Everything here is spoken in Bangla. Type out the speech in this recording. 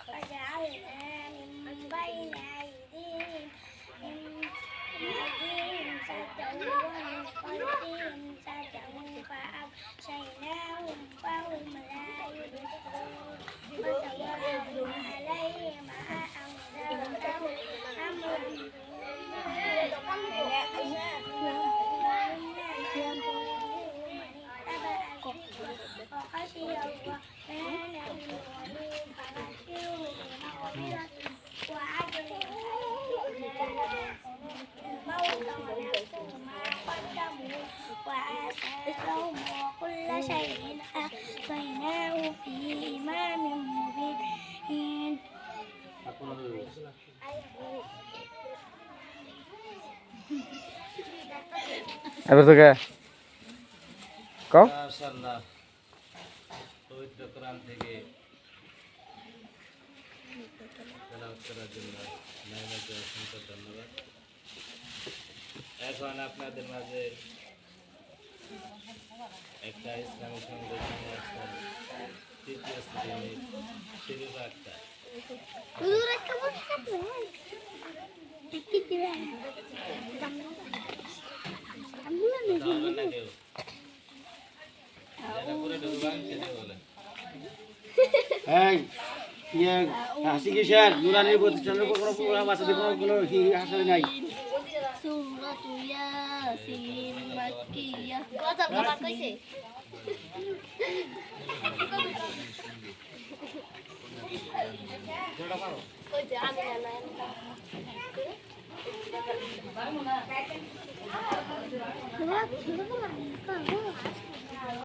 وجعلنا من بين أيديهم سدا ومن خلفهم سدا فأغشيناهم فهم لا يبصرون وسواء عليهم أأنذرتهم أم لم وخشي الرحمن بالغيب فبشره بمغفرة وأجر الموت ونكتب ما قدموا وآثارهم وكل شيء أحصيناه في إمام مبين. এবার তো কে কও মাশাআল্লাহ পবিত্র কোরআন থেকে তেলাওয়াত করার জন্য মেহনতে অসংখ্য ধন্যবাদ। এখন আপনাদের মাঝে একটা ইসলামী সঙ্গীত নিয়ে আসছেন তৃতীয় শ্রেণীর শিরিফা আক্তার। বলবেন না কেউ? যারা পুরো ঢুকবান সেটা বলেন। এই ইয়ে হাসি কিসের নুরানির প্রতিষ্ঠানের উপর কোনো প্রোগ্রাম আছে কোনো হাসি নাই। সূরাতু ইয়াসিন মাক্কিয়াহ। কথা বাবা কইছে। কইছে আমি জানা। বাবা ছোট না।